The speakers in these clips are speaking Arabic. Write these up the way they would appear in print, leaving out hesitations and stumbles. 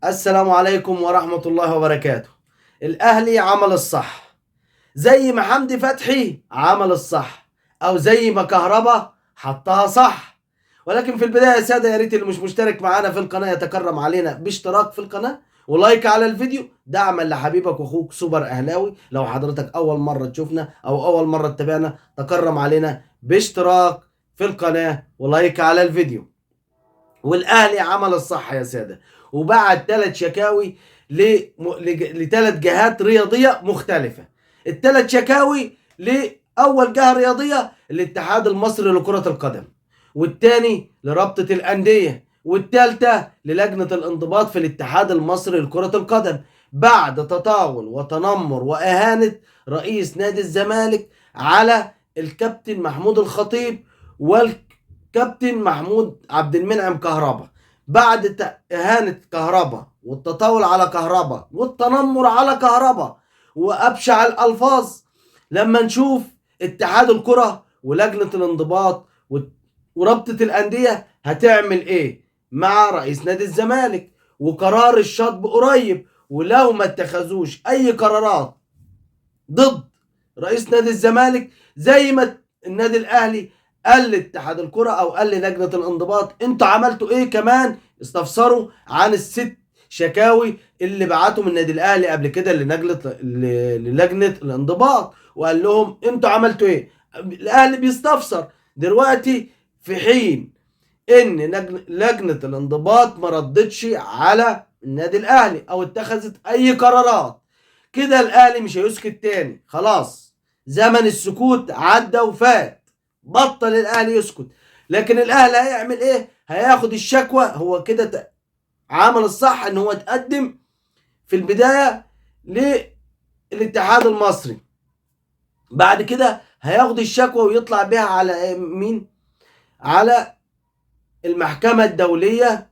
السلام عليكم ورحمة الله وبركاته. الأهلي عمل الصح زي ما حمدي فتحي عمل الصح، أو زي ما كهربا حطها صح. ولكن في البداية يا سادة، يا ريت اللي مش مشترك معانا في القناة يتكرم علينا باشتراك في القناة ولايك على الفيديو دعما لحبيبك واخوك سوبر اهلاوي. لو حضرتك اول مرة تشوفنا او اول مرة تتابعنا تكرم علينا باشتراك في القناة ولايك على الفيديو. والاهلي عمل الصح يا ساده، وبعت 3 شكاوي لثلاث جهات رياضيه مختلفه. ال3 شكاوي لاول جهه رياضيه الاتحاد المصري لكره القدم، والتاني لرابطه الانديه، والتالتة للجنه الانضباط في الاتحاد المصري لكره القدم، بعد تطاول وتنمر واهانه رئيس نادي الزمالك على الكابتن محمود الخطيب كابتن محمود عبد المنعم كهربا. بعد إهانة كهربا والتطاول على كهربا والتنمر على كهربا وأبشع الألفاظ، لما نشوف اتحاد الكرة ولجنة الانضباط ورابطة الأندية هتعمل إيه مع رئيس نادي الزمالك، وقرار الشطب قريب، ولو ما اتخذوش أي قرارات ضد رئيس نادي الزمالك زي ما النادي الأهلي قال لاتحاد الكرة او قال للجنة الانضباط انتوا عملتوا ايه، كمان استفسروا عن ال6 شكاوي اللي بعتوا من النادي الاهلي قبل كده للجنة الانضباط، وقال لهم انتوا عملتوا ايه. الاهلي بيستفسر دلوقتي في حين ان لجنة الانضباط ما ردتش على النادي الاهلي او اتخذت اي قرارات. كده الاهلي مش هيسكت تاني، خلاص زمن السكوت عدى وفات، بطل الاهلي يسكت. لكن الاهلي هيعمل ايه؟ هياخد الشكوى. هو كده عمل الصح ان هو تقدم في البداية للاتحاد المصري، بعد كده هياخد الشكوى ويطلع بيها على مين؟ على المحكمة الدولية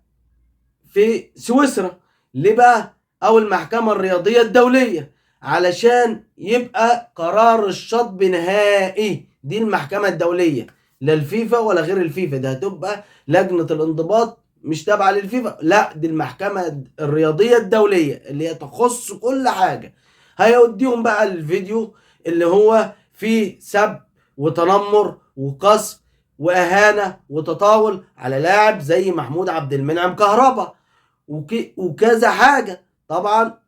في سويسرا. ليه بقى؟ او المحكمة الرياضية الدولية، علشان يبقى قرار الشطب نهائي. دي المحكمة الدولية، لا الفيفا ولا غير الفيفا، ده هتبقى لجنة الانضباط مش تابعة للفيفا، لا دي المحكمة الرياضية الدولية اللي هي تخص كل حاجة. هيوديهم بقى الفيديو اللي هو فيه سب وتنمر وقصف واهانة وتطاول على لاعب زي محمود عبد المنعم كهربا وكذا حاجة. طبعا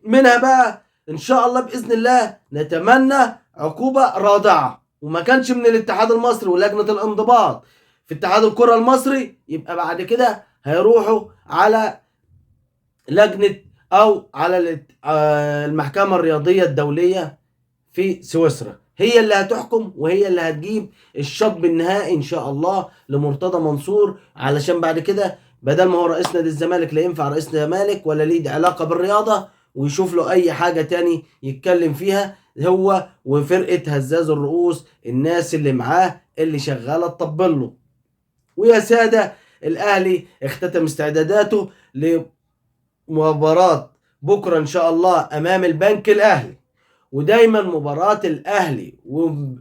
منها بقى ان شاء الله باذن الله نتمنى عقوبة رادعة، وما كانش من الاتحاد المصري ولجنة الانضباط في اتحاد الكرة المصري، يبقى بعد كده هيروحوا على لجنة او على المحكمة الرياضية الدولية في سويسرا، هي اللي هتحكم وهي اللي هتجيب الشطب النهائي ان شاء الله لمرتضى منصور. علشان بعد كده بدل ما هو رئيس نادي الزمالك لا ينفع رئيس الزمالك ولا ليه علاقة بالرياضة، ويشوف له اي حاجة تاني يتكلم فيها هو وفرقة هزاز الرؤوس، الناس اللي معاه اللي شغالة تطبل له. ويا سادة، الاهلي اختتم استعداداته لمباراة بكرة ان شاء الله امام البنك الاهلي. ودايما مباراة الاهلي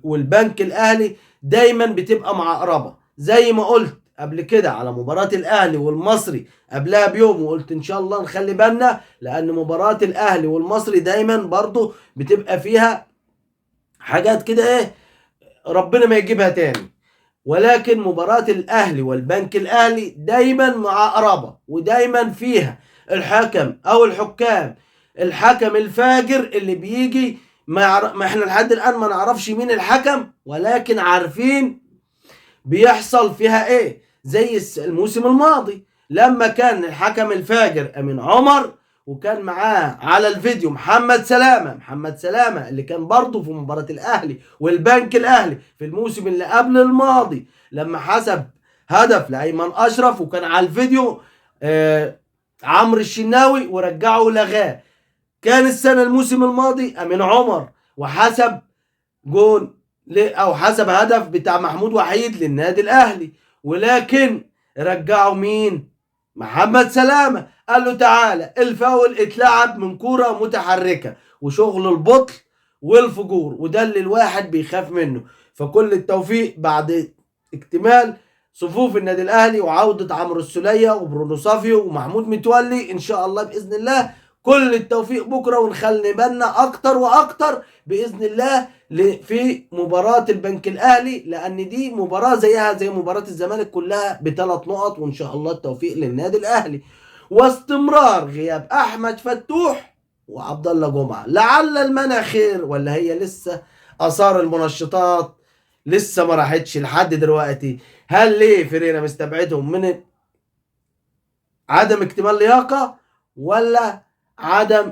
والبنك الاهلي دايما بتبقى معقربة، زي ما قلت قبل كده على مباراة الاهلي والمصري قبلها بيوم، وقلت ان شاء الله نخلي بالنا لان مباراة الاهلي والمصري دايما برضو بتبقى فيها حاجات كده ايه ربنا ما يجيبها تاني. ولكن مباراة الاهلي والبنك الاهلي دايما معقربة، ودايما فيها الحكم او الحكام، الحكم الفاجر اللي بيجي ما احنا لحد الان ما نعرفش مين الحكم، ولكن عارفين بيحصل فيها ايه. زي الموسم الماضي لما كان الحكم الفاجر امين عمر، وكان معاه على الفيديو محمد سلامة اللي كان برضه في مباراة الاهلي والبنك الاهلي في الموسم اللي قبل الماضي لما حسب هدف لايمن اشرف، وكان على الفيديو عمرو الشناوي ورجعه ولغاه. كان السنة الموسم الماضي امين عمر وحسب جون او حسب هدف بتاع محمود وحيد للنادي الاهلي، ولكن رجعوا مين؟ محمد سلامة. قال له تعالى الفاول اتلعب من كرة متحركة، وشغل البطل والفجور، وده اللي الواحد بيخاف منه. فكل التوفيق بعد اكتمال صفوف النادي الاهلي وعوده عمرو السوليه وبرونو صافيو ومحمود متولي ان شاء الله باذن الله. كل التوفيق بكره، ونخلي بالنا اكتر واكتر باذن الله في مباراه البنك الاهلي، لان دي مباراه زيها زي مباراه الزمالك كلها ب3 نقط، وان شاء الله التوفيق للنادي الاهلي. واستمرار غياب احمد فتوح وعبد الله جمعه، لعل المنع خير، ولا هي لسه اثار المنشطات لسه ما راحتش لحد دلوقتي؟ هل ليه فيريرا مستبعدهم من عدم اكتمال لياقه، ولا عدم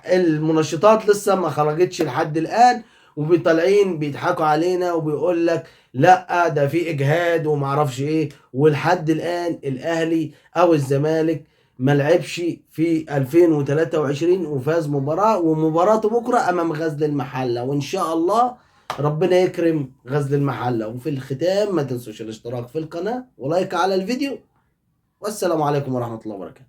المنشطات لسه ما خرجتش لحد الان، وبيطلعين بيضحكوا علينا وبيقول لك لا ده في اجهاد وما اعرفش ايه، ولحد الان الاهلي او الزمالك ما لعبش في 2023 وفاز مباراه، ومباراته بكره امام غزل المحله، وان شاء الله ربنا يكرم غزل المحله. وفي الختام ما تنسوش الاشتراك في القناه ولايك على الفيديو، والسلام عليكم ورحمه الله وبركاته.